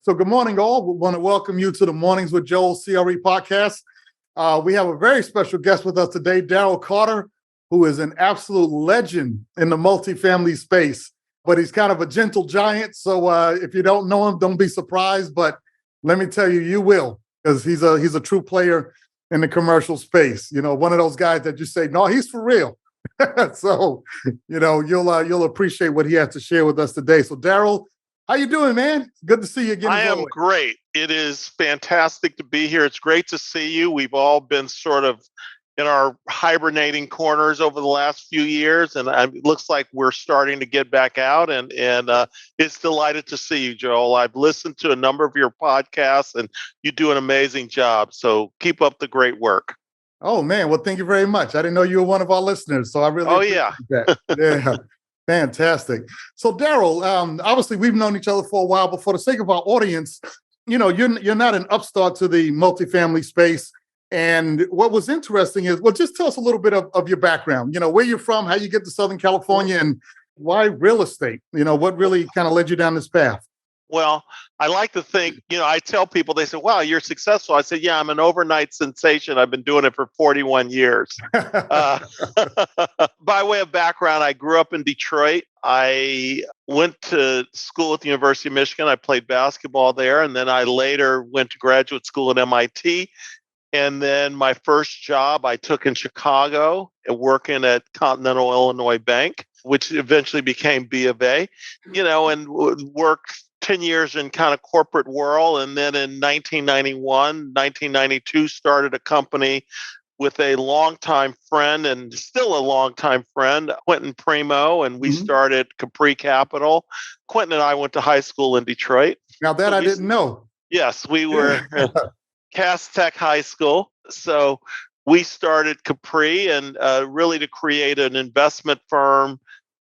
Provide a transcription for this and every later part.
So good morning, all. We want to welcome you to the Mornings with Joel CRE podcast. We have a very special guest with us today, Daryl Carter, who is an absolute legend in the multifamily space, but he's kind of a gentle giant. So if you don't know him, don't be surprised. But let me tell you, you will, because he's a true player in the commercial space. You know, one of those guys that you say, no, he's for real. So, you know, you'll appreciate what he has to share with us today. So, Daryl, how you doing, man? Good to see you again. I am great. It is fantastic to be here. It's great to see you. We've all been sort of in our hibernating corners over the last few years, and it looks like we're starting to get back out. And it's delighted to see you, Joel. I've listened to a number of your podcasts, and you do an amazing job. So keep up the great work. Oh, man. Well, thank you very much. I didn't know you were one of our listeners, so I really appreciate that. Yeah. Fantastic. So, Daryl, obviously we've known each other for a while, but for the sake of our audience, you know, you're not an upstart to the multifamily space. And what was interesting is, well, just tell us a little bit of your background, you know, where you're from, how you get to Southern California, and why real estate, you know, what really kind of led you down this path? Well, I like to think, you know, I tell people, they say, wow, you're successful. I said, yeah, I'm an overnight sensation. I've been doing it for 41 years. By way of background, I grew up in Detroit. I went to school at the University of Michigan. I played basketball there. And then I later went to graduate school at MIT. And then my first job I took in Chicago, working at Continental Illinois Bank, which eventually became B of A, you know, and worked 10 years in kind of corporate world. And then in 1992, started a company with a longtime friend and still a longtime friend, Quentin Primo, and we started Capri Capital. Quentin and I went to high school in Detroit. Now that I didn't know. Yes, we were Cass Tech High School. So we started Capri and really to create an investment firm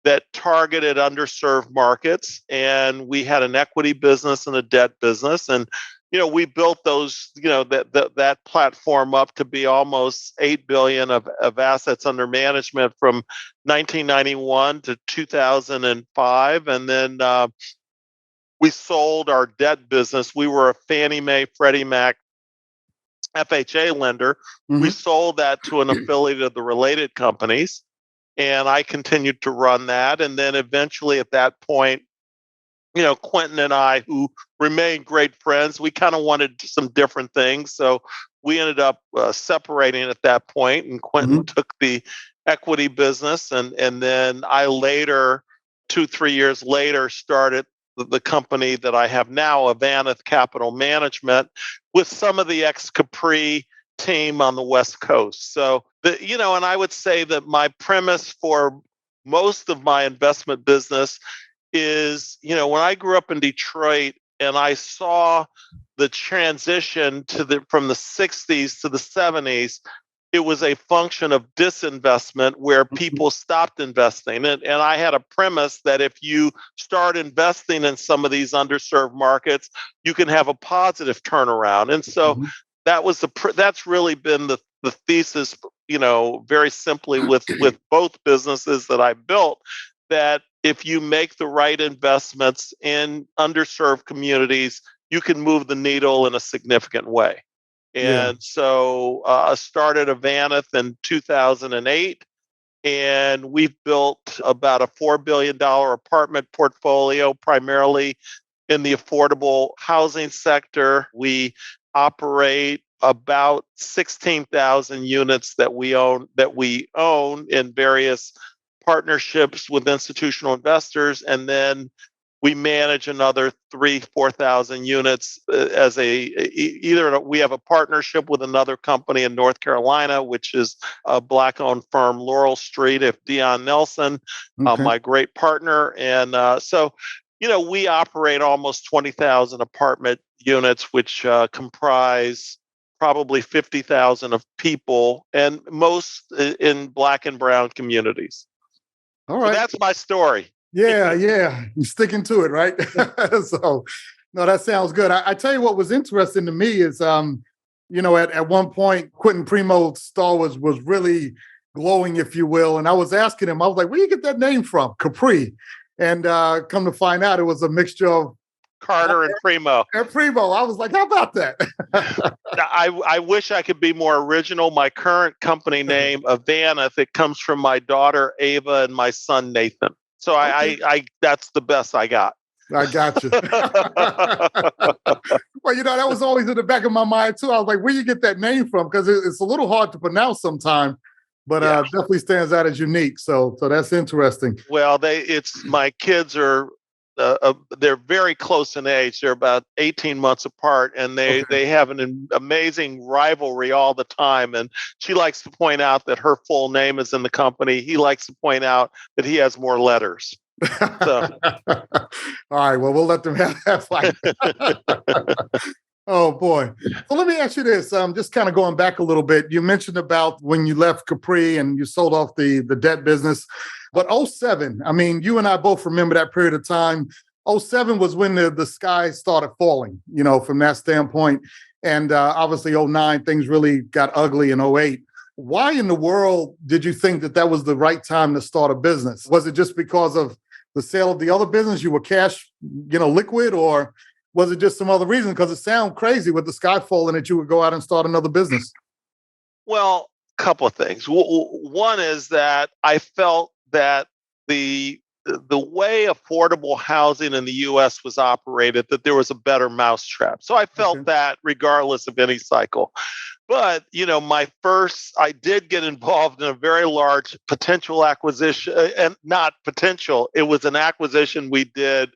that targeted underserved markets. And we had an equity business and a debt business. And, you know, we built those, you know, that platform up to be almost $8 billion of assets under management from 1991 to 2005. And then we sold our debt business. We were a Fannie Mae, Freddie Mac, FHA lender. We sold that to an affiliate of the related companies. And I continued to run that. And then eventually at that point, you know, Quentin and I, who remained great friends, we kind of wanted some different things. So we ended up separating at that point. And Quentin took the equity business. And then I later, 2-3 years later, started the company that I have now, Avaneth Capital Management, with some of the ex-Capri team on the West Coast. So, you know, and I would say that my premise for most of my investment business is, you know, when I grew up in Detroit and I saw the transition from the 60s to the 70s, it was a function of disinvestment where people stopped investing. And I had a premise that if you start investing in some of these underserved markets, you can have a positive turnaround. And so that's really been the thesis, you know, very simply with both businesses that I built, that if you make the right investments in underserved communities, you can move the needle in a significant way. And so I started Avaneth in 2008, and we've built about a $4 billion apartment portfolio, primarily in the affordable housing sector. We operate about 16,000 units that we own in various partnerships with institutional investors, and then we manage another 3,000-4,000 units as either we have a partnership with another company in North Carolina, which is a Black-owned firm, Laurel Street, if Dion Nelson, my great partner, and so. You know, we operate almost 20,000 apartment units, which comprise probably 50,000 of people, and most in Black and brown communities. All right. So that's my story. Yeah. You're sticking to it, right? So, no, that sounds good. I tell you what was interesting to me is, you know, at one point, Quentin Primo's star was really glowing, if you will. And I was asking him, I was like, where do you get that name from? Capri. And come to find out, it was a mixture of Carter and Primo. And Primo. I was like, how about that? I wish I could be more original. My current company name, Avaneth, it comes from my daughter Ava and my son Nathan. So I that's the best I got. I got you. Well, that was always in the back of my mind too. I was like, where you get that name from? Because it's a little hard to pronounce sometimes, but definitely stands out as unique. So that's interesting. Well, my kids are they're very close in age. They're about 18 months apart, and they have an amazing rivalry all the time. And she likes to point out that her full name is in the company. He likes to point out that he has more letters. So. All right, well, we'll let them have that fight. Oh boy. So let me ask you this. Just kind of going back a little bit. You mentioned about when you left Capri and you sold off the debt business. But 07, I mean, you and I both remember that period of time. 07 was when the sky started falling, from that standpoint. And obviously 09, things really got ugly in 08. Why in the world did you think that was the right time to start a business? Was it just because of the sale of the other business? You were cash, liquid, or was it just some other reason? Because it sounds crazy with the sky falling that you would go out and start another business. Well, a couple of things. One is that I felt that the way affordable housing in the U.S. was operated, that there was a better mousetrap. So I felt that regardless of any cycle. But, I did get involved in a very large potential acquisition, and not potential. It was an acquisition we did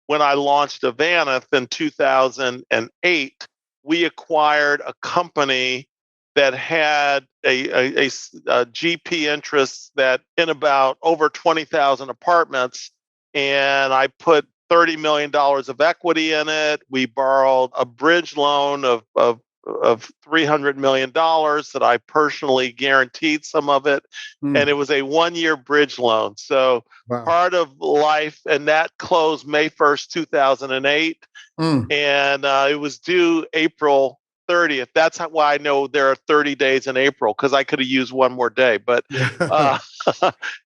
when I launched Avaneth in 2008. We acquired a company that had a GP interest that in about over 20,000 apartments. And I put $30 million of equity in it. We borrowed a bridge loan of $300 million that I personally guaranteed some of it. And it was a 1-year bridge loan. So part of life, and that closed May 1st, 2008. And it was due April 30th. That's why I know there are 30 days in April, because I could have used one more day. But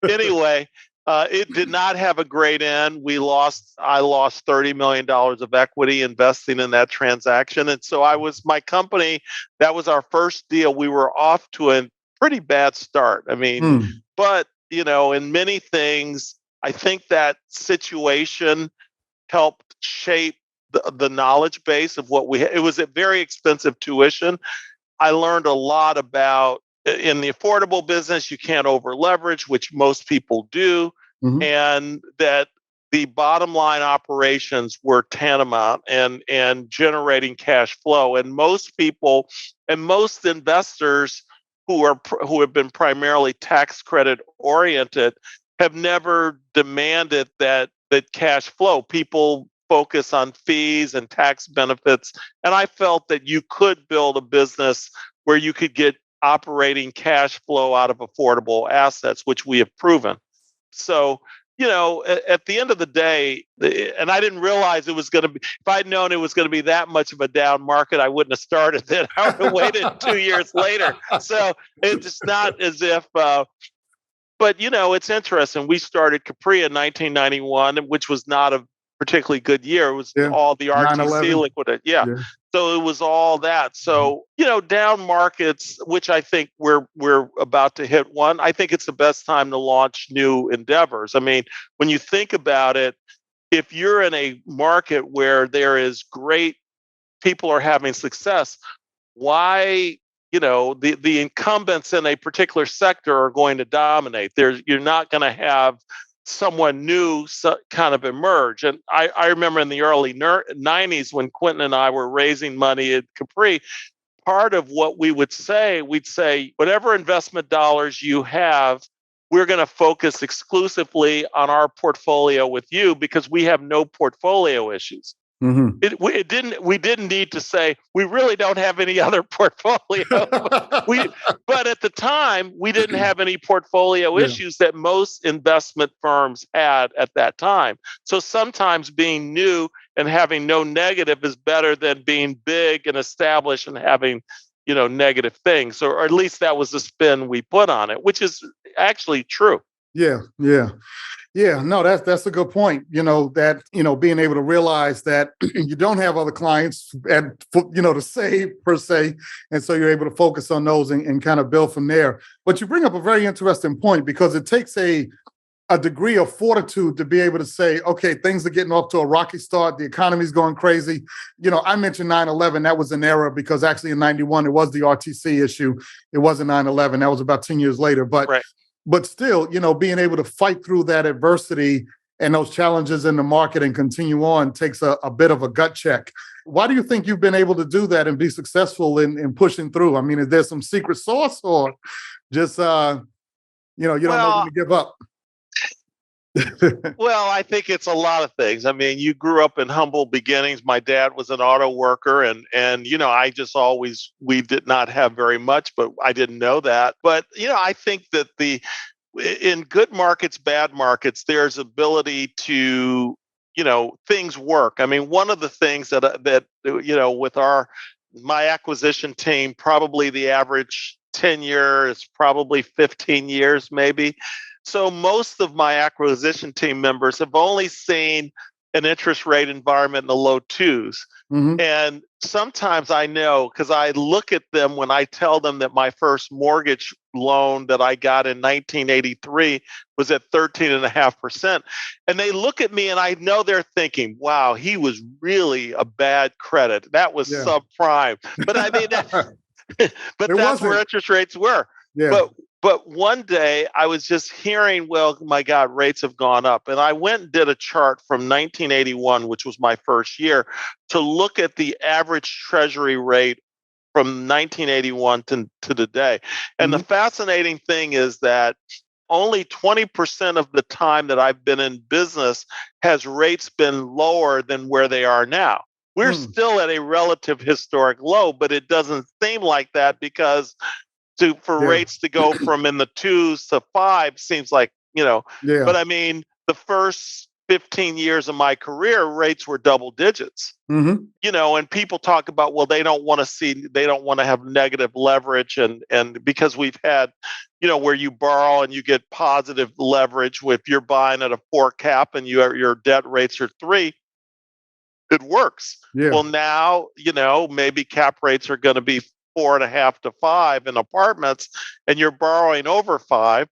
anyway, it did not have a great end. I lost $30 million of equity investing in that transaction. And so my company, that was our first deal. We were off to a pretty bad start. I mean, but, in many things, I think that situation helped shape the knowledge base of what it was a very expensive tuition. I learned a lot about, in the affordable business, you can't over leverage, which most people do. And that the bottom line operations were tantamount and generating cash flow. And most people and most investors who have been primarily tax credit oriented have never demanded that cash flow. People focus on fees and tax benefits. And I felt that you could build a business where you could get operating cash flow out of affordable assets, which we have proven. So, at the end of the day, and I didn't realize it was going to be, if I'd known it was going to be that much of a down market, I wouldn't have started then. I would have waited 2 years later. So it's not as if, but it's interesting. We started Capri in 1991, which was not a particularly good year. It was all the RTC liquidity. Yeah. So it was all that. So, down markets, which I think we're about to hit one, I think it's the best time to launch new endeavors. I mean, when you think about it, if you're in a market where there is great people are having success, why, the incumbents in a particular sector are going to dominate. You're not going to have someone new kind of emerge. And I remember in the early 90s when Quentin and I were raising money at Capri, part of what we'd say, whatever investment dollars you have, we're going to focus exclusively on our portfolio with you because we have no portfolio issues. We didn't need to say we really don't have any other portfolio. But at the time we didn't have any portfolio issues that most investment firms had at that time. So sometimes being new and having no negative is better than being big and established and having negative things, or at least that was the spin we put on it, which is actually true. Yeah, yeah. Yeah, no, that's a good point. That, being able to realize that you don't have other clients and, to save per se. And so you're able to focus on those and kind of build from there. But you bring up a very interesting point because it takes a degree of fortitude to be able to say, okay, things are getting off to a rocky start. The economy's going crazy. I mentioned 9/11. That was an error because actually in 91, it was the RTC issue. It wasn't 9/11. That was about 10 years later. Right. But still, being able to fight through that adversity and those challenges in the market and continue on takes a bit of a gut check. Why do you think you've been able to do that and be successful in pushing through? I mean, is there some secret sauce or just, you don't know when to give up? Well, I think it's a lot of things. I mean, you grew up in humble beginnings. My dad was an auto worker and I just always, we did not have very much, but I didn't know that. But, I think that in good markets, bad markets, there's ability to, things work. I mean, one of the things that with my acquisition team, probably the average tenure is probably 15 years, maybe. So most of my acquisition team members have only seen an interest rate environment in the low twos. Mm-hmm. And sometimes I know because I look at them when I tell them that my first mortgage loan that I got in 1983 was at 13.5%. And they look at me and I know they're thinking, wow, he was really a bad credit. That was subprime. But I mean, but that's where interest rates were. Yeah. But one day I was just hearing, well, my God, rates have gone up. And I went and did a chart from 1981, which was my first year, to look at the average treasury rate from 1981 to today. And the fascinating thing is that only 20% of the time that I've been in business has rates been lower than where they are now. We're still at a relative historic low, but it doesn't seem like that because rates to go from in the 2s to 5 seems like, but I mean, the first 15 years of my career, rates were double digits, and people talk about, well, they don't want to have negative leverage. And because we've had, where you borrow and you get positive leverage if you're buying at a 4 cap and your debt rates are 3, it works. Yeah. Well, now, maybe cap rates are going to be 4.5 to 5 in apartments and you're borrowing over 5.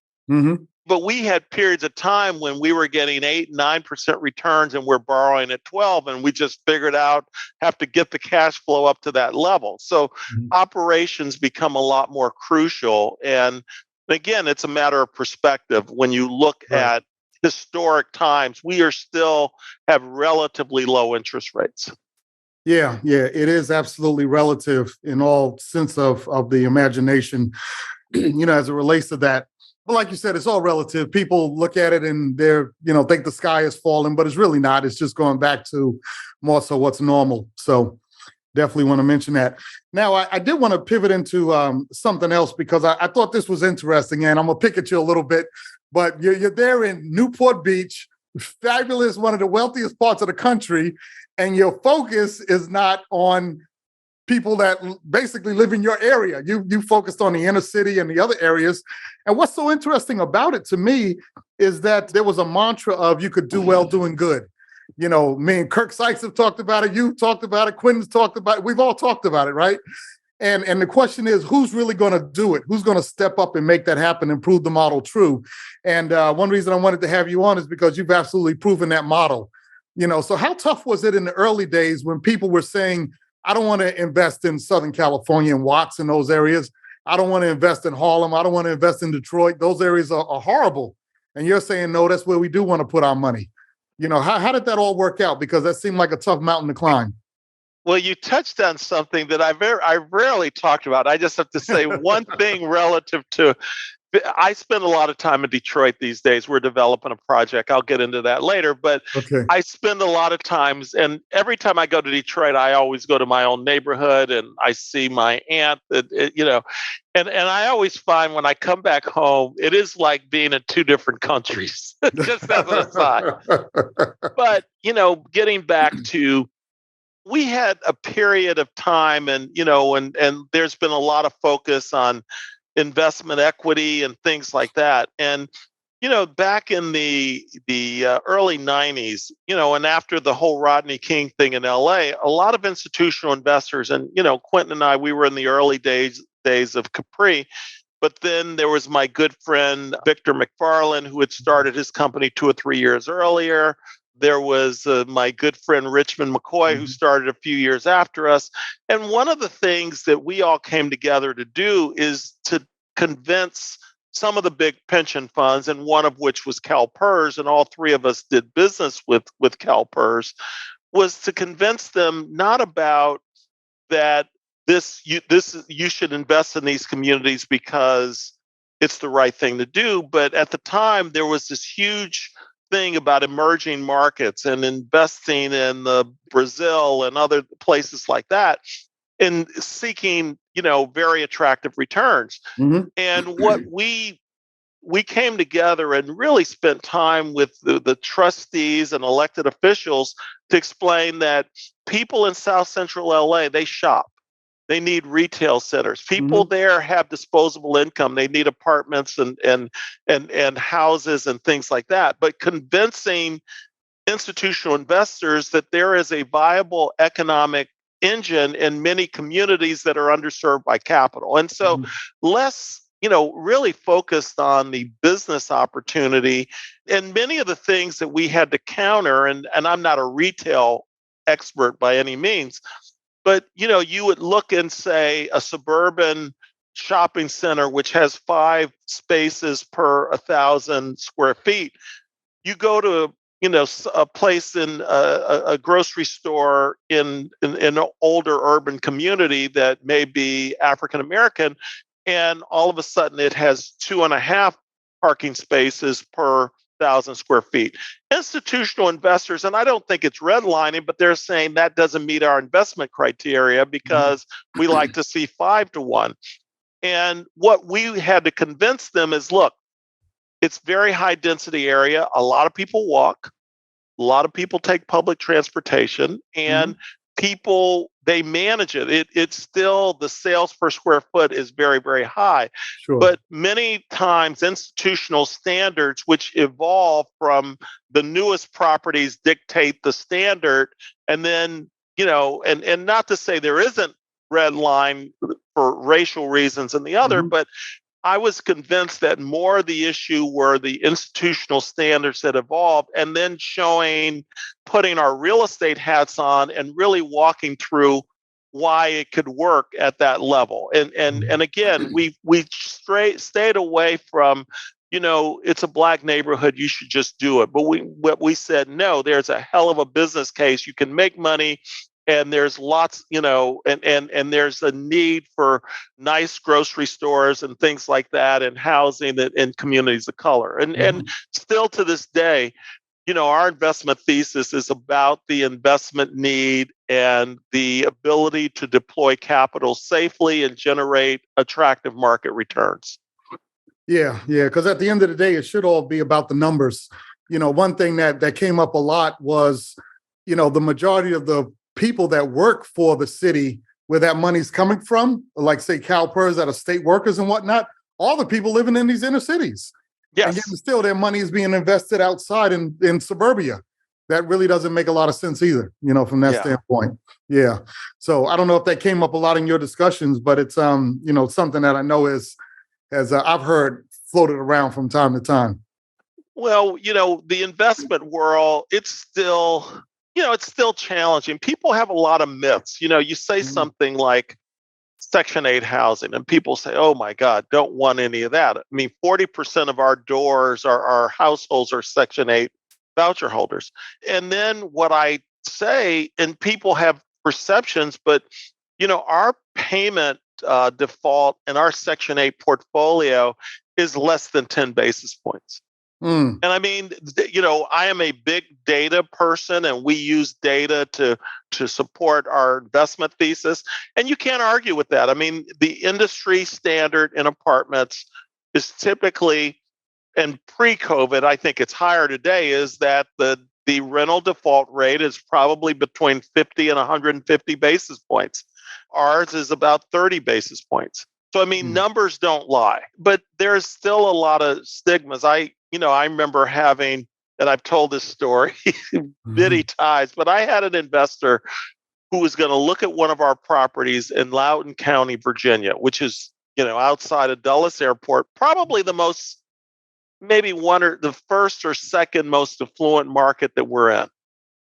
But we had periods of time when we were getting 8-9% returns and we're borrowing at 12, and we just figured out have to get the cash flow up to that level. So operations become a lot more crucial. And again, it's a matter of perspective. When you look at historic times, we are still have relatively low interest rates. Yeah, it is absolutely relative in all sense of the imagination, as it relates to that. But like you said, it's all relative. People look at it and they're, think the sky is falling, but it's really not. It's just going back to more so what's normal. So definitely want to mention that. Now, I did want to pivot into something else because I thought this was interesting, and I'm going to pick at you a little bit, but you're there in Newport Beach, fabulous, one of the wealthiest parts of the country, and your focus is not on people that basically live in your area. You focused on the inner city and the other areas. And what's so interesting about it to me is that there was a mantra of you could do well doing good. Me and Kirk Sykes have talked about it. You've talked about it. Quinn's talked about it. We've all talked about it, right? And the question is, who's really going to do it? Who's going to step up and make that happen and prove the model true? And one reason I wanted to have you on is because you've absolutely proven that model. So how tough was it in the early days when people were saying, I don't want to invest in Southern California and Watts and those areas. I don't want to invest in Harlem. I don't want to invest in Detroit. Those areas are horrible. And you're saying, no, that's where we do want to put our money. How did that all work out? Because that seemed like a tough mountain to climb. Well, you touched on something that I rarely talked about. I just have to say one thing relative to, I spend a lot of time in Detroit these days. We're developing a project. I'll get into that later, but I spend a lot of times, and every time I go to Detroit, I always go to my own neighborhood and I see my aunt, and I always find when I come back home, it is like being in two different countries, just as an aside. But, getting back to, we had a period of time and there's been a lot of focus on investment equity and things like that. And, back in the early 90s, and after the whole Rodney King thing in LA, a lot of institutional investors, and Quentin and I, we were in the early days of Capri. But then there was my good friend Victor McFarlane, who had started his company 2 or 3 years earlier. There was my good friend Richmond McCoy, who started a few years after us. And one of the things that we all came together to do is to convince some of the big pension funds, and one of which was CalPERS, and all three of us did business with CalPERS, was to convince them not about that you should invest in these communities because it's the right thing to do. But at the time, there was this huge thing about emerging markets and investing in Brazil and other places like that, and seeking very attractive returns. Mhm. And what we came together and really spent time with the trustees and elected officials to explain that people in South Central LA, they shop. They need retail centers. People Mhm. there have disposable income. They need apartments and houses and things like that. But convincing institutional investors that there is a viable economic engine in many communities that are underserved by capital. And so Mhm. less, really focused on the business opportunity, and many of the things that we had to counter, and I'm not a retail expert by any means, but you would look and say a suburban shopping center which has 5 spaces per 1,000 square feet. You go to a place in a grocery store in an older urban community that may be African American, and all of a sudden it has 2.5 parking spaces per 1,000 square feet. Institutional investors, and I don't think it's redlining, but they're saying that doesn't meet our investment criteria because we like to see 5-to-1. And what we had to convince them is, look, it's very high density area. A lot of people walk. A lot of people take public transportation, and Mhm. people, they manage it. It's still, the sales per square foot is very, very high. Sure. But many times institutional standards, which evolve from the newest properties, dictate the standard. And then, and not to say there isn't red line for racial reasons and the other, Mhm. but I was convinced that more of the issue were the institutional standards that evolved, and then putting our real estate hats on and really walking through why it could work at that level. And again, we stayed away from, it's a Black neighborhood, you should just do it. But what we said, no, there's a hell of a business case. You can make money, and there's lots, and there's a need for nice grocery stores and things like that, and housing in communities of color. And Mhm. still to this day, our investment thesis is about the investment need and the ability to deploy capital safely and generate attractive market returns. Yeah, yeah. Because at the end of the day, it should all be about the numbers. One thing that came up a lot was, the majority of the people that work for the city where that money's coming from, like say CalPERS that are state workers and whatnot, all the people living in these inner cities. And yet Yes. still their money is being invested outside in suburbia. That really doesn't make a lot of sense either, from that Yeah. standpoint. Yeah. So I don't know if that came up a lot in your discussions, but it's something that I know as I've heard floated around from time to time. Well, the investment world, it's still challenging. People have a lot of myths. You say Mhm. something like Section 8 housing, and people say, oh my God, don't want any of that. I mean, 40% of our doors, our households are Section 8 voucher holders. And then what I say, and people have perceptions, but, our payment default in our Section 8 portfolio is less than 10 basis points. Mm. And I mean, I am a big data person, and we use data to support our investment thesis. And you can't argue with that. I mean, the industry standard in apartments is typically, and pre-COVID, I think it's higher today, is that the rental default rate is probably between 50 and 150 basis points. Ours is about 30 basis points. So I mean, Mm. numbers don't lie, but there's still a lot of stigmas. I remember having, and I've told this story many times, but I had an investor who was going to look at one of our properties in Loudoun County, Virginia, which is, outside of Dulles Airport, probably the most, maybe one or the first or second most affluent market that we're in.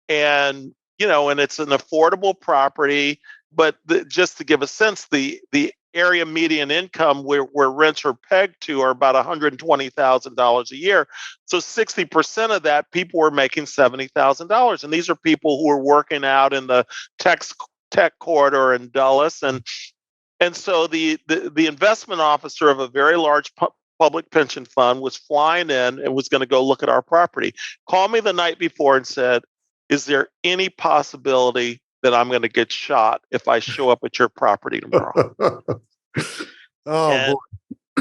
And, and it's an affordable property, but just to give a sense, the area median income where rents are pegged to are about $120,000 a year. So 60% of that, people were making $70,000. And these are people who are working out in the tech corridor in Dulles. And so the investment officer of a very large public pension fund was flying in and was going to go look at our property. Called me the night before and said, is there any possibility that I'm going to get shot if I show up at your property tomorrow? Boy.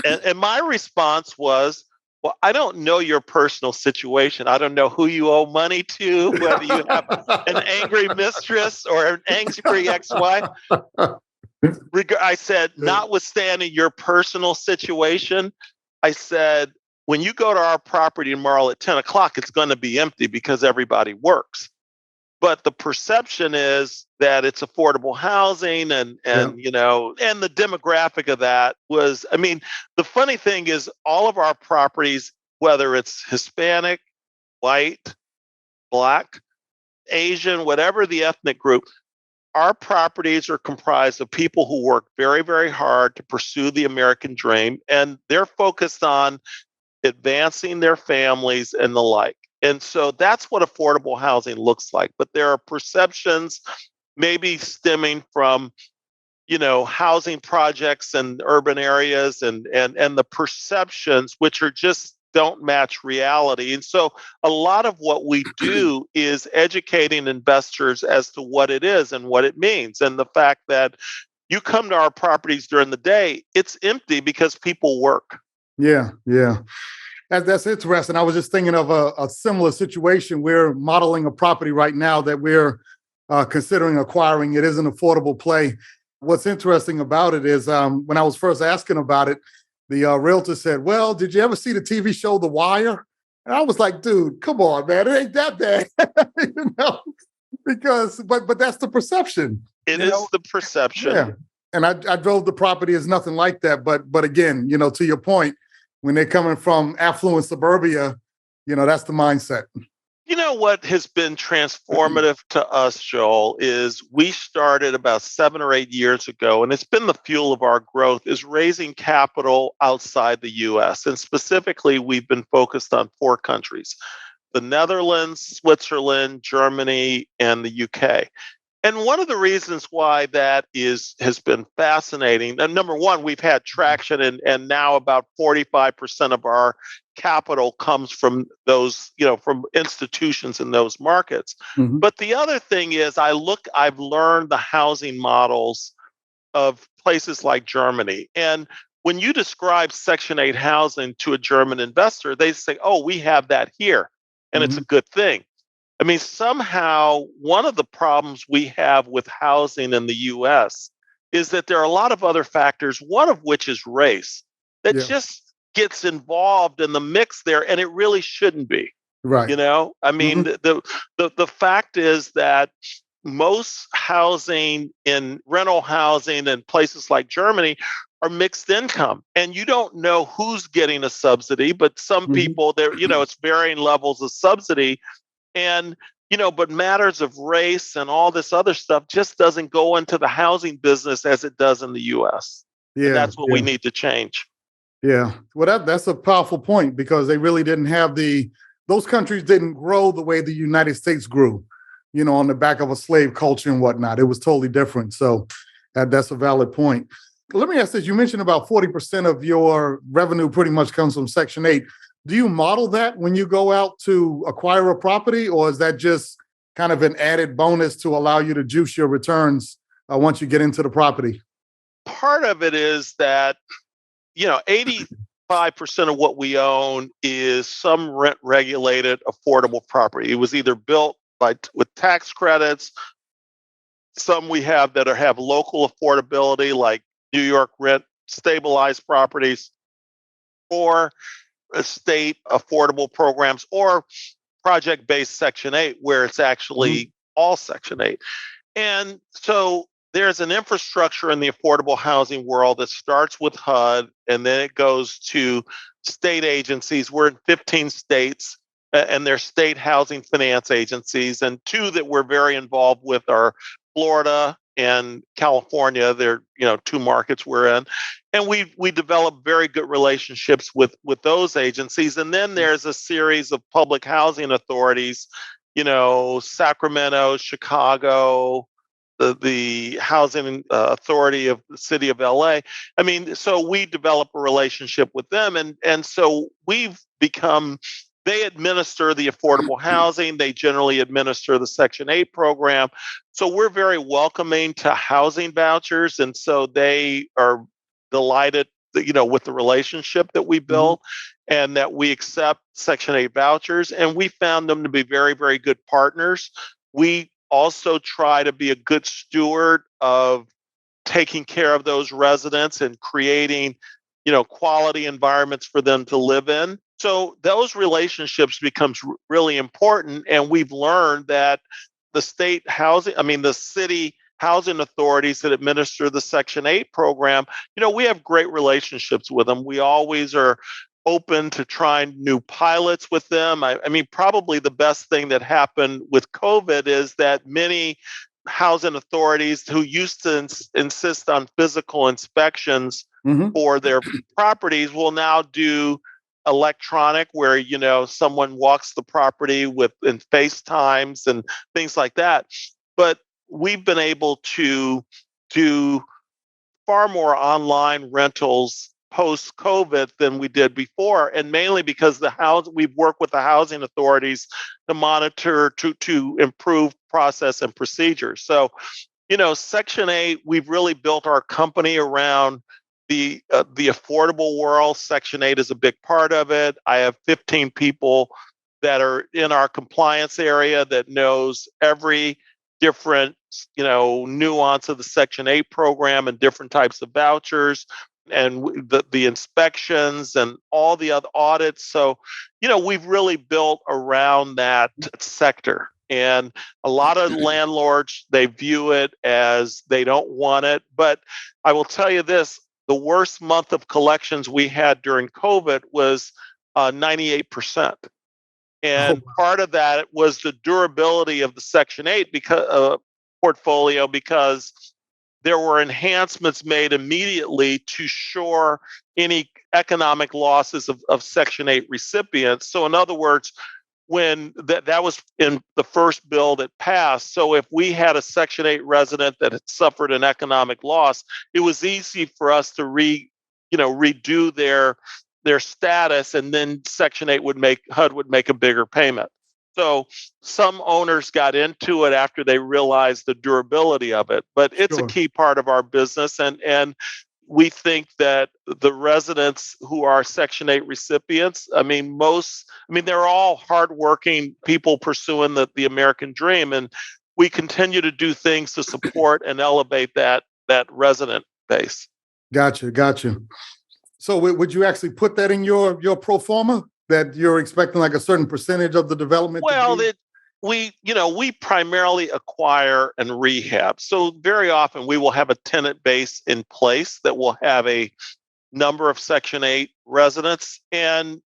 And my response was, well, I don't know your personal situation. I don't know who you owe money to, whether you have an angry mistress or an angry ex-wife. I said, notwithstanding your personal situation, I said, when you go to our property tomorrow at 10 o'clock, it's going to be empty because everybody works. But the perception is that it's affordable housing and and the demographic of that was, the funny thing is all of our properties, whether it's Hispanic, white, Black, Asian, whatever the ethnic group, our properties are comprised of people who work very, very hard to pursue the American dream, and they're focused on advancing their families and the like. And so that's what affordable housing looks like. But there are perceptions maybe stemming from, housing projects in urban areas and the perceptions, which are just don't match reality. And so a lot of what we do is educating investors as to what it is and what it means. And the fact that you come to our properties during the day, it's empty because people work. Yeah. That's interesting. I was just thinking of a similar situation. We're modeling a property right now that we're considering acquiring. It is an affordable play. What's interesting about it is when I was first asking about it, the realtor said, well, did you ever see the TV show The Wire? And I was like, dude, come on, man. It ain't that bad. Because, but that's the perception. It is the perception. Yeah. And I drove the property as nothing like that. But again, to your point, when they're coming from affluent suburbia, that's the mindset. What has been transformative to us, Joel, is we started about 7 or 8 years ago, and it's been the fuel of our growth, is raising capital outside the U.S. And specifically, we've been focused on 4 countries: the Netherlands, Switzerland, Germany, and the UK. And one of the reasons why that has been fascinating, and number one, we've had traction, and now about 45% of our capital comes from those, from institutions in those markets. Mm-hmm. But the other thing is, I've learned the housing models of places like Germany. And when you describe Section 8 housing to a German investor, they say, oh, we have that here, and it's a good thing. Somehow one of the problems we have with housing in the U.S. is that there are a lot of other factors, one of which is race, that just gets involved in the mix there, and it really shouldn't be. Right. The fact is that most housing in rental housing in places like Germany are mixed income, and you don't know who's getting a subsidy, but some people there, it's varying levels of subsidy. And, but matters of race and all this other stuff just doesn't go into the housing business as it does in the U.S. Yeah, and that's what we need to change. Yeah. Well, that's a powerful point, because they really didn't have those countries didn't grow the way the United States grew, on the back of a slave culture and whatnot. It was totally different. So that's a valid point. Let me ask this. You mentioned about 40% of your revenue pretty much comes from Section 8. Do you model that when you go out to acquire a property, or is that just kind of an added bonus to allow you to juice your returns once you get into the property? Part of it is that, 85% of what we own is some rent-regulated affordable property. It was either built with tax credits. Some we have that have local affordability, like New York rent stabilized properties, or state affordable programs or project-based Section 8, where it's actually all Section 8. And so there's an infrastructure in the affordable housing world that starts with HUD, and then it goes to state agencies. We're in 15 states, and they're state housing finance agencies. And two that we're very involved with are Florida and California. They're, two markets we're in. And we develop very good relationships with those agencies. And then there's a series of public housing authorities, Sacramento, Chicago, the housing authority of the city of LA. I mean, so we develop a relationship with them. And so we've become, they administer the affordable housing. They generally administer the Section 8 program. So we're very welcoming to housing vouchers. And so they are delighted, with the relationship that we build and that we accept Section 8 vouchers. And we found them to be very, very good partners. We also try to be a good steward of taking care of those residents and creating, quality environments for them to live in. So those relationships becomes really important. And we've learned that the the city housing authorities that administer the Section 8 program, we have great relationships with them. We always are open to trying new pilots with them. I mean, probably the best thing that happened with COVID is that many housing authorities who used to insist on physical inspections for their properties will now do electronic, where someone walks the property in FaceTimes and things like that. But we've been able to do far more online rentals post-COVID than we did before, and mainly because we've worked with the housing authorities to monitor to improve process and procedures. So, Section 8, we've really built our company around the affordable world. Section 8 is a big part of it. I have 15 people that are in our compliance area that knows every different, nuance of the Section 8 program and different types of vouchers and the inspections and all the other audits. So, we've really built around that sector. And a lot of landlords, they view it as they don't want it. But I will tell you this, the worst month of collections we had during COVID was 98%. And part of that was the durability of the Section 8 portfolio, because there were enhancements made immediately to shore any economic losses of Section 8 recipients. So in other words, when that was in the first bill that passed. So if we had a Section 8 resident that had suffered an economic loss, it was easy for us to redo their status, and then Section 8 HUD would make a bigger payment. So some owners got into it after they realized the durability of it, but it's a key part of our business. And we think that the residents who are Section 8 recipients, they're all hardworking people pursuing the American dream. And we continue to do things to support and elevate that resident base. Gotcha. So would you actually put that in your pro forma, that you're expecting like a certain percentage of the development? Well, we primarily acquire and rehab. So very often we will have a tenant base in place that will have a number of Section 8 residents. And,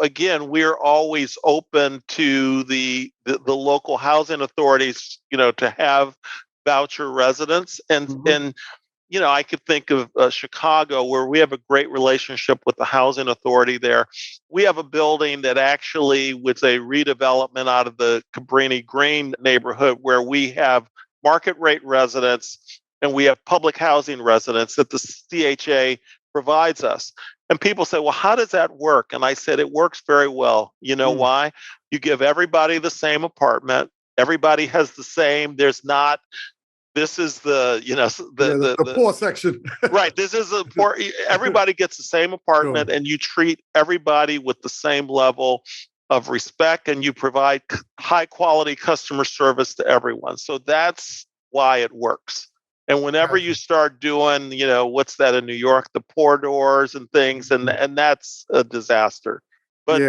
again, we're always open to the local housing authorities, to have voucher residents. And I could think of Chicago, where we have a great relationship with the housing authority there. We have a building that actually was a redevelopment out of the Cabrini Green neighborhood, where we have market rate residents and we have public housing residents that the CHA provides us. And people say, well, how does that work? And I said, it works very well. You know why? You give everybody the same apartment. Everybody has the same. There's not... This is the poor section. Right. This is everybody gets the same apartment, and you treat everybody with the same level of respect, and you provide high quality customer service to everyone. So that's why it works. And whenever you start doing, what's that in New York, the pour doors and things, and that's a disaster. But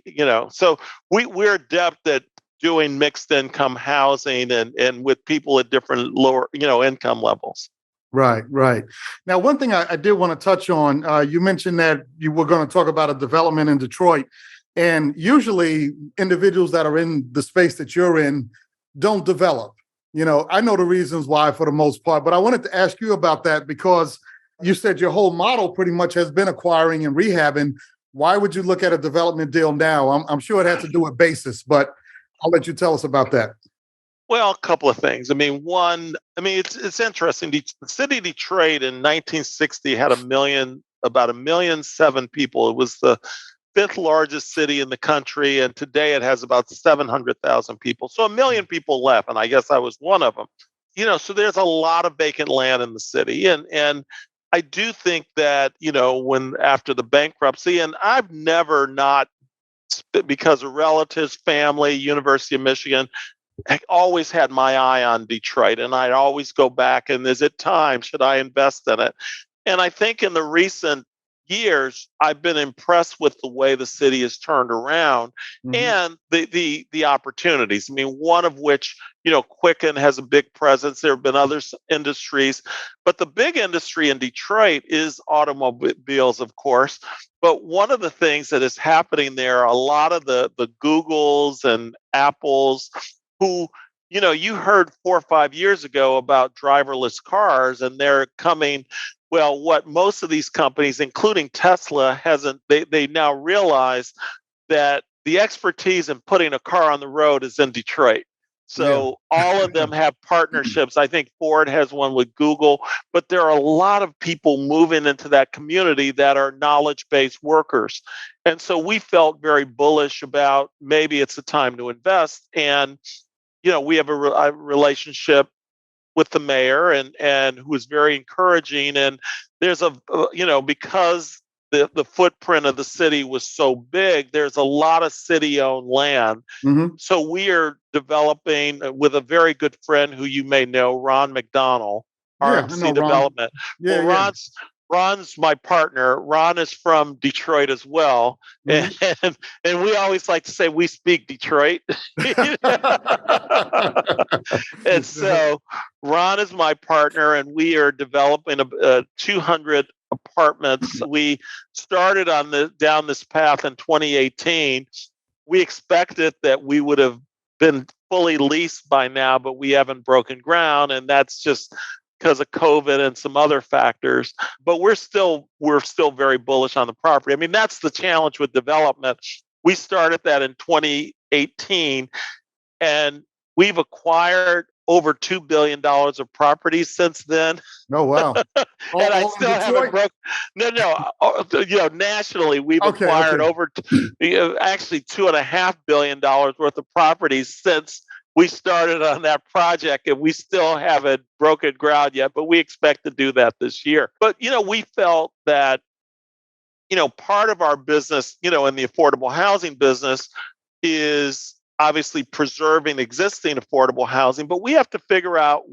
Yeah. so we're adept at doing mixed income housing and with people at different lower, income levels. Right, right. Now, one thing I did want to touch on, you mentioned that you were going to talk about a development in Detroit. And usually individuals that are in the space that you're in don't develop. I know the reasons why for the most part, but I wanted to ask you about that because you said your whole model pretty much has been acquiring and rehabbing. Why would you look at a development deal now? I'm sure it had to do with basis, but I'll let you tell us about that. Well, a couple of things. It's interesting. The city of Detroit in 1960 had about 1,000,007 people. It was the fifth largest city in the country, and today it has about 700,000 people. So 1,000,000 people left, and I guess I was one of them. So there's a lot of vacant land in the city, and I do think that when after the bankruptcy, and I've never not because of relatives, family, University of Michigan. I always had my eye on Detroit, and I'd always go back and is it time? Should I invest in it? And I think in the recent years, I've been impressed with the way the city has turned around and the opportunities. One of which, Quicken has a big presence. There have been other industries, but the big industry in Detroit is automobiles, of course. But one of the things that is happening there, a lot of the Googles and Apples who, you heard 4 or 5 years ago about driverless cars, and they're coming. Well, what most of these companies, including Tesla, hasn't, they now realize that the expertise in putting a car on the road is in Detroit. So all of them have partnerships. I think Ford has one with Google, but there are a lot of people moving into that community that are knowledge-based workers. And so we felt very bullish about maybe it's a time to invest. And, we have a relationship with the mayor and who is very encouraging. And there's because the footprint of the city was so big, there's a lot of city-owned land. So we are developing with a very good friend who you may know, Ron McDonald, RMC Development. Ron. Ron's my partner. Ron is from Detroit as well. And we always like to say we speak Detroit. And so Ron is my partner, and we are developing 200 apartments. We started down this path in 2018. We expected that we would have been fully leased by now, but we haven't broken ground, and that's just because of COVID and some other factors. But we're still very bullish on the property. That's the challenge with development. We started that in 2018, and we've acquired over $2 billion of properties since then. Oh, wow. And I still haven't broken. No. Nationally, we've acquired over actually $2.5 billion worth of properties since we started on that project, and we still haven't broken ground yet, but we expect to do that this year. But, we felt that, part of our business, in the affordable housing business is obviously preserving existing affordable housing, but we have to figure out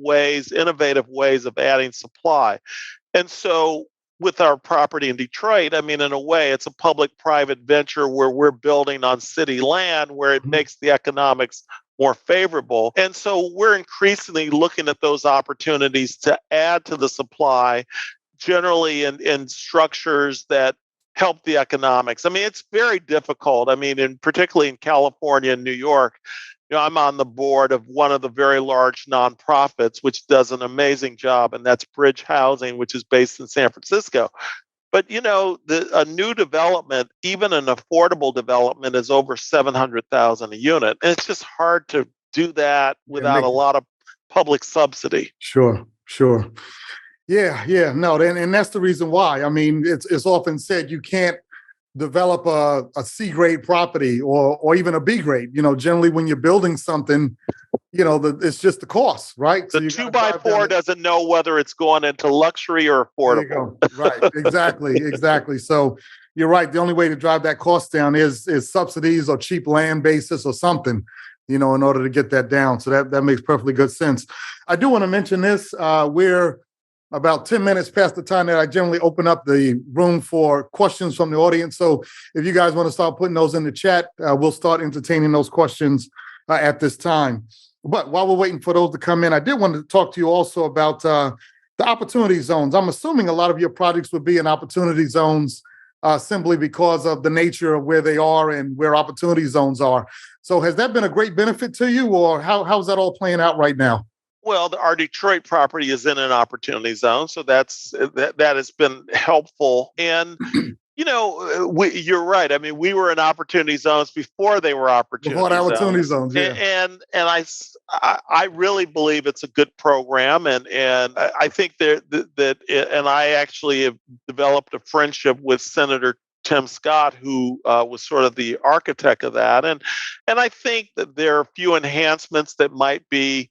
innovative ways of adding supply. And so with our property in Detroit, in a way, it's a public-private venture where we're building on city land where it makes the economics more favorable. And so we're increasingly looking at those opportunities to add to the supply, generally in structures that help the economics. It's very difficult. Particularly in California and New York, I'm on the board of one of the very large nonprofits, which does an amazing job, and that's Bridge Housing, which is based in San Francisco. But, a new development, even an affordable development, is over $700,000 a unit. And it's just hard to do that without a lot of public subsidy. Sure. Yeah. No, and that's the reason why. It's often said you can't develop a C grade property or even a B grade. Generally when you're building something, it's just the cost, right? The 2x4 doesn't know whether it's going into luxury or affordable. There you go. Right. Exactly. So you're right. The only way to drive that cost down is subsidies or cheap land basis or something, in order to get that down. So that makes perfectly good sense. I do want to mention this. We're about 10 minutes past the time that I generally open up the room for questions from the audience. So if you guys want to start putting those in the chat, we'll start entertaining those questions at this time. But while we're waiting for those to come in, I did want to talk to you also about the opportunity zones. I'm assuming a lot of your projects would be in opportunity zones simply because of the nature of where they are and where opportunity zones are. So has that been a great benefit to you, or how's that all playing out right now? Well, our Detroit property is in an opportunity zone, so that has been helpful. And you're right. I mean, we were in opportunity zones before they were Before the opportunity opportunity zones. zones, yeah. And I really believe it's a good program, and I think and I actually have developed a friendship with Senator Tim Scott, who was sort of the architect of that, and I think that there are a few enhancements that might be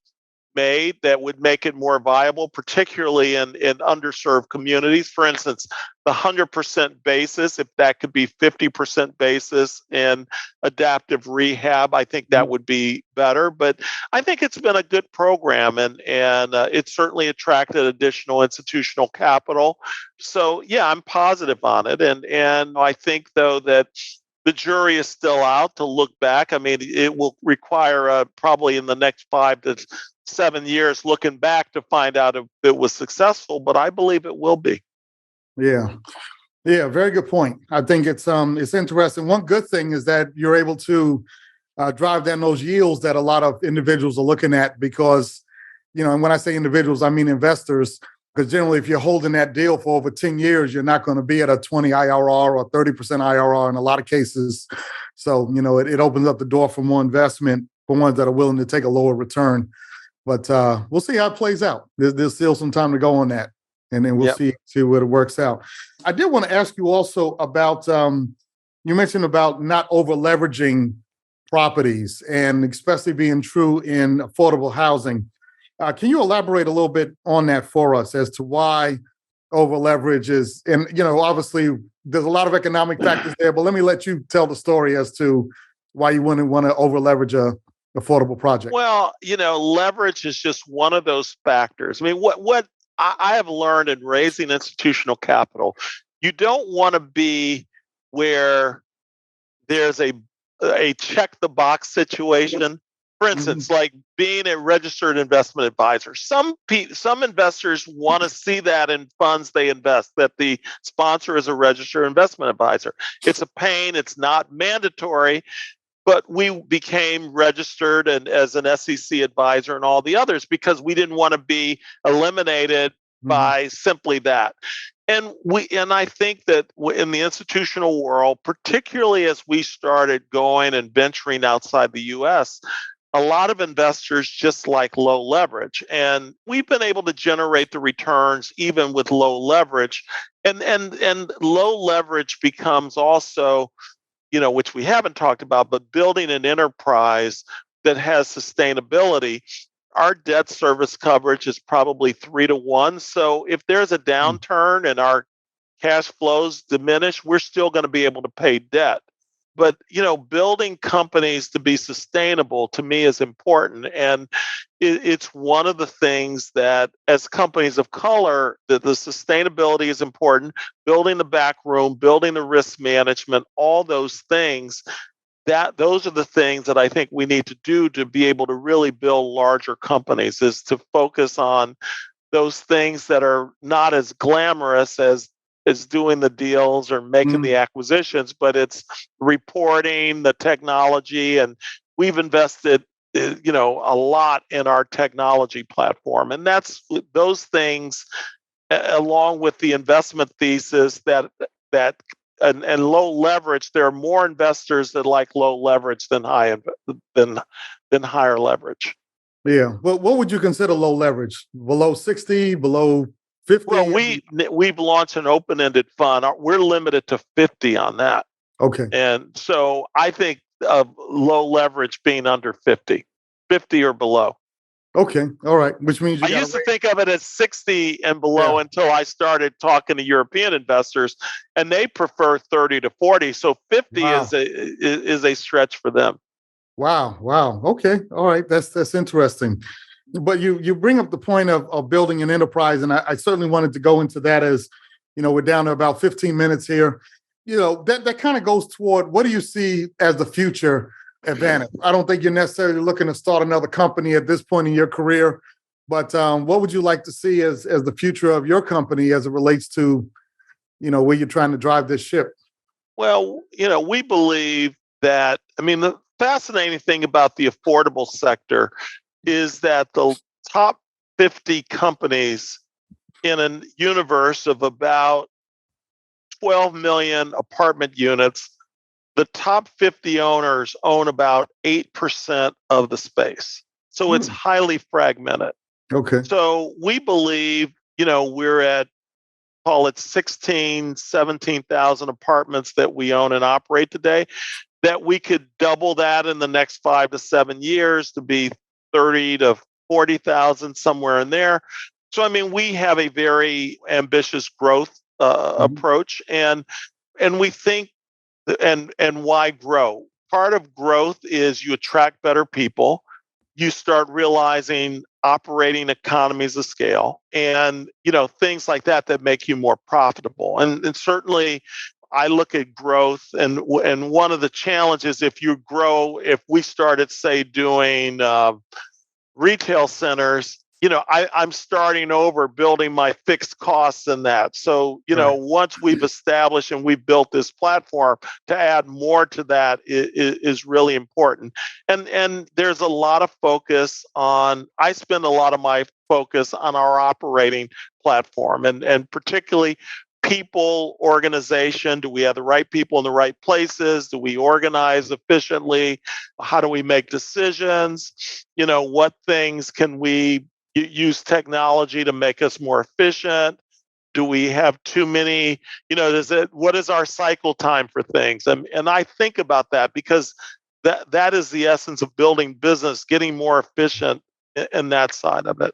made that would make it more viable, particularly in underserved communities. For instance, the 100% basis, if that could be 50% basis in adaptive rehab, I think that would be better. But I think it's been a good program, and it's certainly attracted additional institutional capital. So yeah, I'm positive on it, and I think though that the jury is still out to look back. I mean, it will require probably in the next 5 to 7 years looking back to find out if it was successful, but I believe it will be. Yeah. Yeah, very good point. I think it's interesting. One good thing is that you're able to drive down those yields that a lot of individuals are looking at because, and when I say individuals, I mean investors, because generally if you're holding that deal for over 10 years, you're not going to be at a 20 IRR or 30% IRR in a lot of cases. So, it opens up the door for more investment for ones that are willing to take a lower return. But we'll see how it plays out. There's still some time to go on that. And then we'll see what it works out. I did want to ask you also about, you mentioned about not over leveraging properties and especially being true in affordable housing. Can you elaborate a little bit on that for us as to why over leverage is, and, obviously there's a lot of economic factors there, but let me let you tell the story as to why you wouldn't want to over leverage a affordable project. Well, leverage is just one of those factors. I mean, what I have learned in raising institutional capital, you don't want to be where there's a check the box situation. For instance, like being a registered investment advisor. Some investors want to see that in funds they invest, that the sponsor is a registered investment advisor. It's a pain. It's not mandatory. But we became registered and as an SEC advisor and all the others because we didn't want to be eliminated by simply that. And I think that in the institutional world, particularly as we started going and venturing outside the U.S., a lot of investors just like low leverage. And we've been able to generate the returns even with low leverage. And low leverage becomes also, which we haven't talked about, but building an enterprise that has sustainability. Our debt service coverage is probably 3 to 1. So if there's a downturn and our cash flows diminish, we're still going to be able to pay debt. But, building companies to be sustainable to me is important. And it's one of the things that as companies of color, that the sustainability is important, building the back room, building the risk management, all those things, those are the things that I think we need to do to be able to really build larger companies, is to focus on those things that are not as glamorous as doing the deals or making the acquisitions, but it's reporting, the technology, and we've invested, a lot in our technology platform. And that's those things, along with the investment thesis that and low leverage. There are more investors that like low leverage than higher leverage. Yeah. Well, what would you consider low leverage? Below 60, below 50? Well, we've launched an open-ended fund. We're limited to 50 on that. Okay. And so I think of low leverage being under 50 or below. Okay. All right. Which means I used to think of it as 60 and below until I started talking to European investors, and they prefer 30 to 40. So 50 is a stretch for them. Wow. Okay. All right. That's interesting. But you bring up the point of building an enterprise, and I certainly wanted to go into that. As we're down to about 15 minutes here. That kind of goes toward, what do you see as the future advantage? I don't think you're necessarily looking to start another company at this point in your career, but what would you like to see as the future of your company as it relates to where you're trying to drive this ship? Well, we believe that, the fascinating thing about the affordable sector is that the top 50 companies in a universe of about 12 million apartment units, the top 50 owners own about 8% of the space. So it's highly fragmented. Okay. So we believe, we're at, call it 16, 17,000 apartments that we own and operate today, that we could double that in the next 5 to 7 years to be 30 to 40,000, somewhere in there. So, we have a very ambitious growth approach, and we think, and why grow? Part of growth is you attract better people. You start realizing operating economies of scale, and things like that make you more profitable. And certainly, I look at growth, and one of the challenges, if we started, say, doing retail centers, I'm starting over, building my fixed costs in that. So, Right. Once we've established and we've built this platform, to add more to that is really important. And there's a lot of focus I spend a lot of my focus on our operating platform, and particularly people, organization. Do we have the right people in the right places? Do we organize efficiently? How do we make decisions? What things can we use technology to make us more efficient? Do we have too many, what is our cycle time for things? And I think about that, because that is the essence of building business, getting more efficient in that side of it.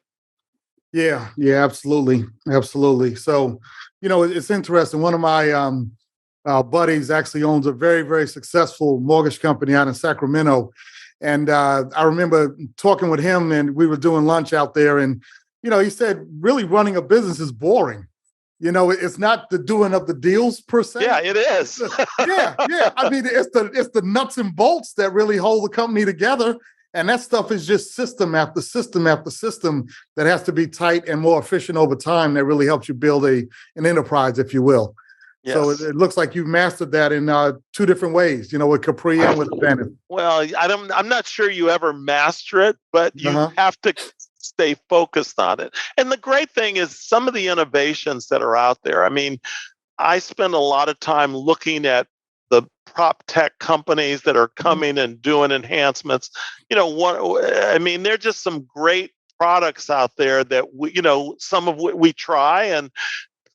Yeah, absolutely. Absolutely. So, it's interesting. One of my buddies actually owns a very, very successful mortgage company out in Sacramento. And I remember talking with him, and we were doing lunch out there. And, he said, really running a business is boring. It's not the doing of the deals per se. Yeah, it is. Yeah. It's the nuts and bolts that really hold the company together. And that stuff is just system after system after system that has to be tight and more efficient over time. That really helps you build an enterprise, if you will. Yes. So it looks like you've mastered that in 2 different ways, with Capri and with Advantage. Well, I'm not sure you ever master it, but you have to stay focused on it. And the great thing is some of the innovations that are out there. I spend a lot of time looking at the prop tech companies that are coming and doing enhancements. There're just some great products out there that some of what we try, and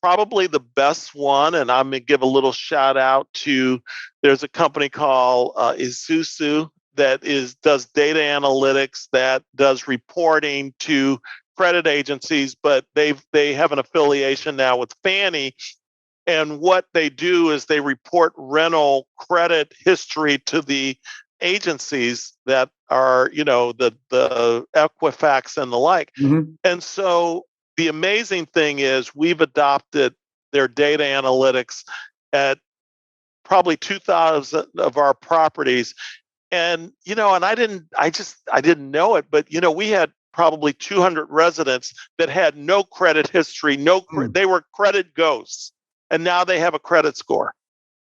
probably the best one, and I'm going to give a little shout out to, there's a company called Isuzu that does data analytics, that does reporting to credit agencies, but they have an affiliation now with Fannie. And what they do is they report rental credit history to the agencies that are, the Equifax and the like. Mm-hmm. And so the amazing thing is we've adopted their data analytics at probably 2,000 of our properties. And, and I didn't know it, but, we had probably 200 residents that had no credit history, they were credit ghosts. And now they have a credit score.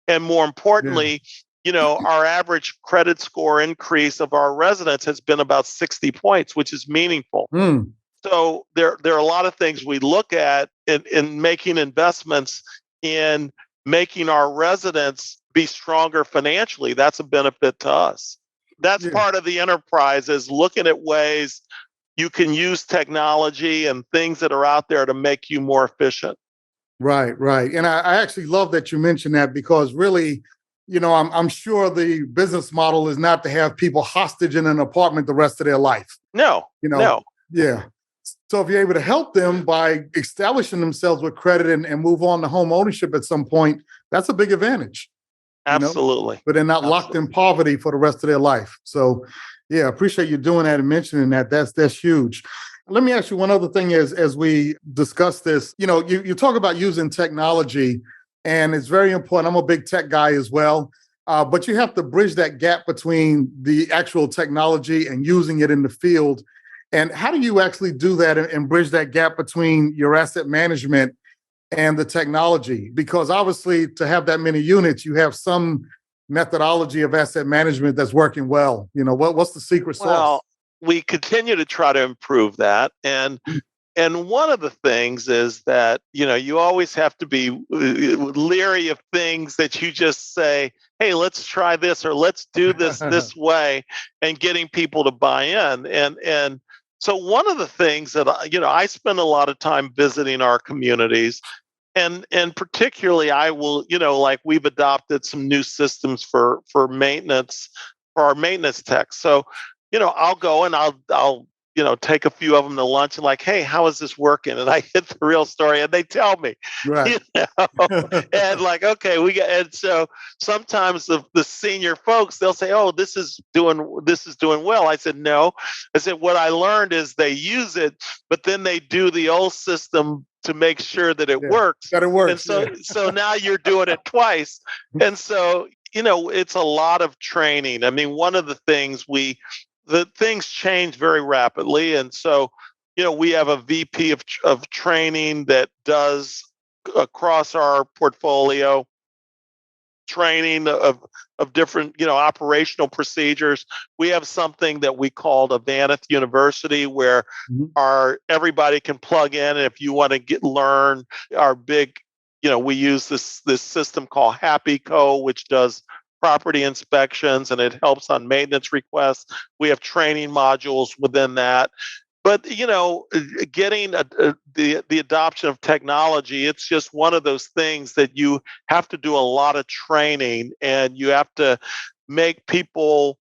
And more importantly, our average credit score increase of our residents has been about 60 points, which is meaningful. Mm. So there are a lot of things we look at in making investments in making our residents be stronger financially. That's a benefit to us. That's part of the enterprise, is looking at ways you can use technology and things that are out there to make you more efficient. Right. And I actually love that you mentioned that, because really, I'm sure the business model is not to have people hostage in an apartment the rest of their life. No. Yeah. So if you're able to help them by establishing themselves with credit and move on to home ownership at some point, that's a big advantage. Absolutely. But they're not locked in poverty for the rest of their life. So, Yeah, I appreciate you doing that and mentioning that. That's huge. Let me ask you one other thing as we discuss this. You talk about using technology, and it's very important. I'm a big tech guy as well. But you have to bridge that gap between the actual technology and using it in the field. And how do you actually do that and bridge that gap between your asset management and the technology? Because obviously, to have that many units, you have some methodology of asset management that's working well. What's the secret sauce? Well, we continue to try to improve that. And one of the things is that, you always have to be leery of things that you just say, hey, let's try this or let's do this this way, and getting people to buy in. And so one of the things that I spend a lot of time visiting our communities, and particularly I will, like we've adopted some new systems for maintenance, for our maintenance techs. So, I'll go and I'll take a few of them to lunch and like, hey, how is this working? And I hit the real story and they tell me, Right. you know, and like, okay, and so sometimes the senior folks, they'll say, oh, this is doing well. I said, no. I said, what I learned is they use it, but then they do the old system to make sure that it Yeah, works. that it works. And so, Yeah. so now you're doing it twice. And so, it's a lot of training. I mean, one of the things the things change very rapidly. And so, we have a VP of training that does across our portfolio training of different, operational procedures. We have something that we called Avaneth University, where Mhm. everybody can plug in. And if you want to learn our big, we use this system called Happy Co, which does property inspections and it helps on maintenance requests. We have training modules within that. But getting the adoption of technology, it's just one of those things that you have to do a lot of training, and you have to make people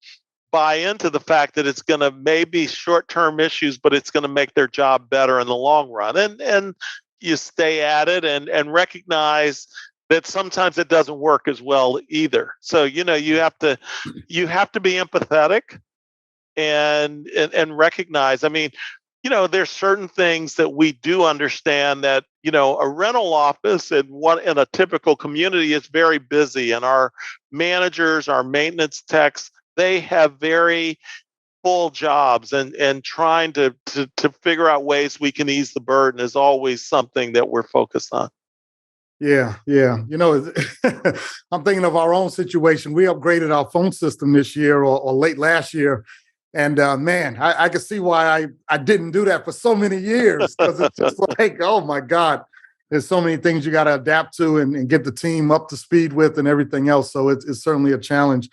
buy into the fact that it's going to maybe short-term issues, but it's going to make their job better in the long run. And you stay at it and recognize that sometimes it doesn't work as well either. So you have to be empathetic and recognize. I mean, there's certain things that we do understand that, a rental office in a typical community is very busy, and our managers, our maintenance techs, they have very full jobs, and trying to figure out ways we can ease the burden is always something that we're focused on. Yeah, yeah. I'm thinking of our own situation. We upgraded our phone system this year or late last year. And man, I can see why I didn't do that for so many years, because it's just like, oh my God, there's so many things you got to adapt to and get the team up to speed with and everything else. So it's certainly a challenge.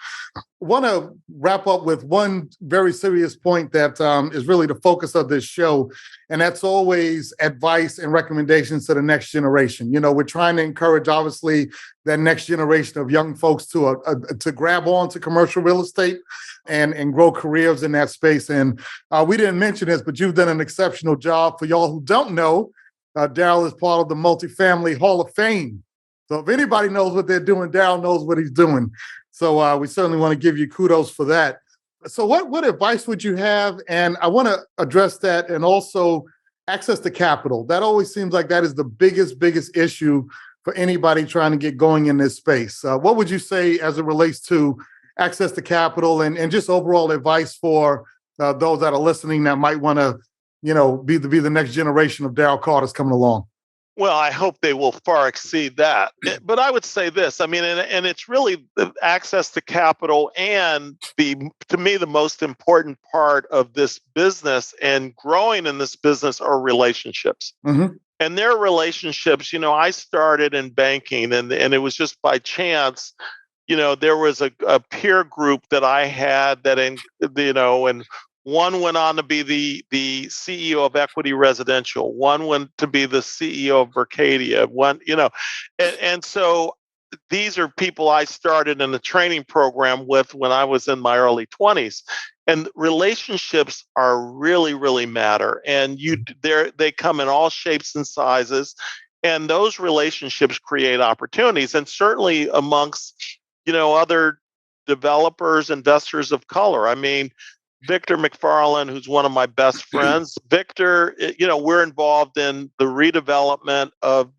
Want to wrap up with one very serious point that is really the focus of this show, and that's always advice and recommendations to the next generation. We're trying to encourage, obviously, that next generation of young folks to grab on to commercial real estate and grow careers in that space. And we didn't mention this, but you've done an exceptional job. For y'all who don't know, Daryl is part of the Multifamily Hall of Fame. So if anybody knows what they're doing, Daryl knows what he's doing. So we certainly want to give you kudos for that. So what advice would you have? And I want to address that, and also access to capital. That always seems like that is the biggest issue for anybody trying to get going in this space. What would you say as it relates to access to capital and just overall advice for those that are listening that might want to, be the next generation of Daryl Carters coming along? Well, I hope they will far exceed that. But I would say this, I mean, and it's really the access to capital, and to me, the most important part of this business and growing in this business are relationships. Mm-hmm. And their relationships, I started in banking, and it was just by chance. There was a peer group that I had that, and one went on to be the CEO of Equity Residential. One went to be the CEO of Berkadia. And so these are people I started in the training program with when I was in my early 20s. And relationships are really, really matter. And they come in all shapes and sizes. And those relationships create opportunities. And certainly amongst, other developers, investors of color. I mean, Victor McFarland, who's one of my best friends. Victor, we're involved in the redevelopment of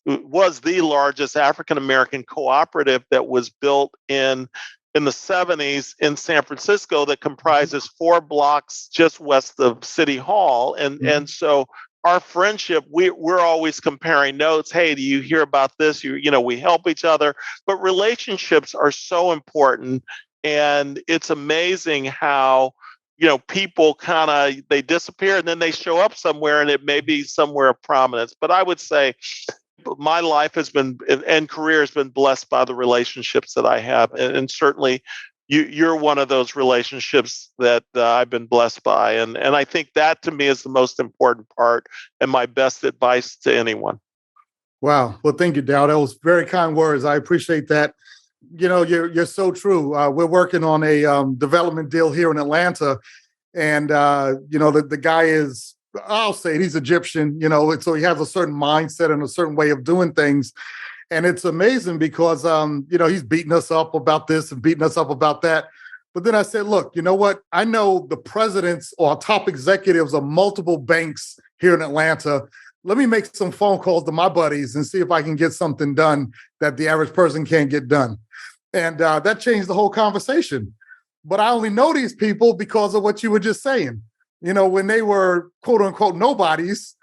was the largest African American cooperative that was built in the 70s in San Francisco that comprises 4 blocks just west of City Hall. And so our friendship, we're always comparing notes. Hey, do you hear about this? We help each other, but relationships are so important. And it's amazing how, people they disappear and then they show up somewhere, and it may be somewhere of prominence. But I would say my life has been and career has been blessed by the relationships that I have. And certainly you're one of those relationships that I've been blessed by. And I think that to me is the most important part and my best advice to anyone. Wow. Well, thank you, Daryl. That was very kind words. I appreciate that. You're so true. We're working on a development deal here in Atlanta, and the guy is, I'll say it, he's Egyptian. So he has a certain mindset and a certain way of doing things, and it's amazing because he's beating us up about this and beating us up about that. But then I said, look, you know what? I know the presidents or top executives of multiple banks here in Atlanta. Let me make some phone calls to my buddies and see if I can get something done that the average person can't get done. And that changed the whole conversation. But I only know these people because of what you were just saying. When they were quote unquote nobodies,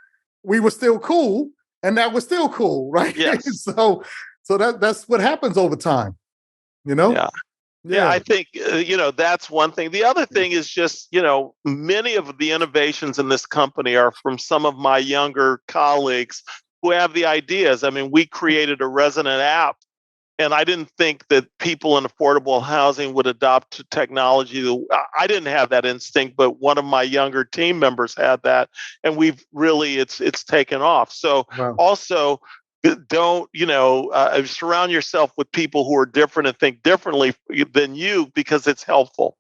we were still cool, and that was still cool, right? Yes. so that's what happens over time, Yeah. Yeah, I think, that's one thing. The other thing is just, many of the innovations in this company are from some of my younger colleagues who have the ideas. I mean, we created a resident app, and I didn't think that people in affordable housing would adopt technology. I didn't have that instinct, but one of my younger team members had that, and it's taken off. So Also, don't surround yourself with people who are different and think differently than you, because it's helpful.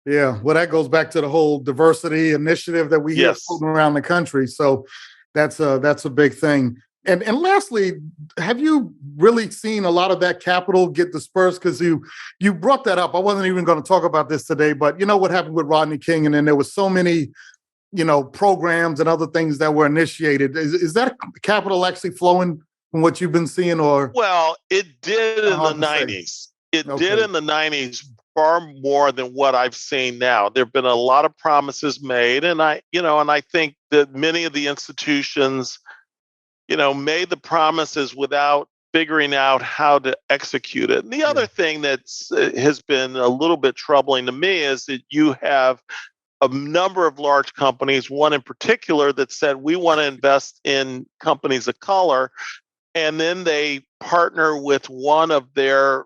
Yeah, well, that goes back to the whole diversity initiative that we hear floating around the country. So that's a big thing. And lastly, have you really seen a lot of that capital get dispersed? Because you brought that up. I wasn't even going to talk about this today, but you know what happened with Rodney King, and then there was so many programs and other things that were initiated. Is that capital actually flowing from what you've been seeing, or? Well, it did in the 90s. It did in the 90s far more than what I've seen now. There've been a lot of promises made, and I think that many of the institutions, made the promises without figuring out how to execute it. And the other thing that has been a little bit troubling to me is that you have a number of large companies, one in particular, that said, we want to invest in companies of color. And then they partner with one of their,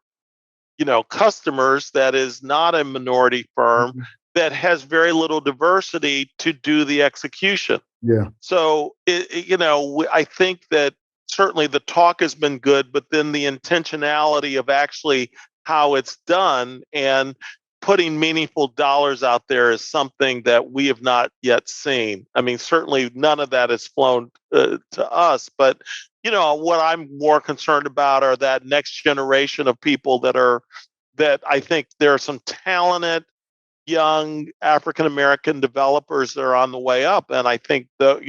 customers that is not a minority firm that has very little diversity to do the execution. Yeah. So, I think that certainly the talk has been good, but then the intentionality of actually how it's done and putting meaningful dollars out there is something that we have not yet seen. I mean, certainly none of that has flown to us, but what I'm more concerned about are that next generation of people that I think there are some talented young African American developers that are on the way up, and I think there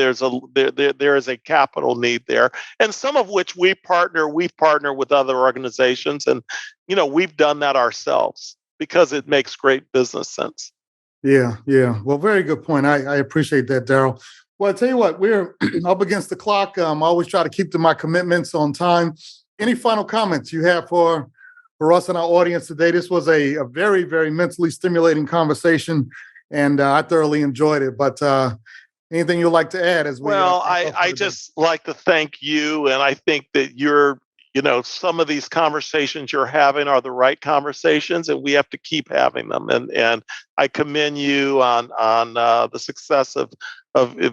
is a capital need there, and some of which we partner with other organizations, and we've done that ourselves because it makes great business sense. Yeah. Well, very good point. I appreciate that, Daryl. Well, I tell you what, we're up against the clock. I always try to keep to my commitments on time. Any final comments you have for us and our audience today? This was a very, very mentally stimulating conversation, and I thoroughly enjoyed it. But anything you'd like to add as we? Well, I just like to thank you, and I think that some of these conversations you're having are the right conversations, and we have to keep having them. And I commend you on the success of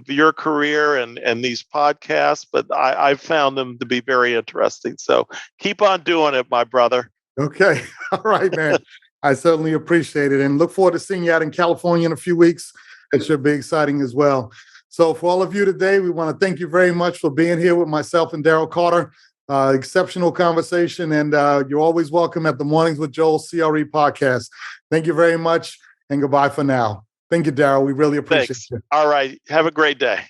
your career and these podcasts. But I've found them to be very interesting. So keep on doing it, my brother. Okay. All right, man. I certainly appreciate it, and look forward to seeing you out in California in a few weeks. It should be exciting as well. So for all of you today, we want to thank you very much for being here with myself and Daryl Carter. Exceptional conversation, and you're always welcome at the Mornings with Joel CRE podcast. Thank you very much, and goodbye for now. Thank you, Daryl. We really appreciate Thanks. you. All right. Have a great day.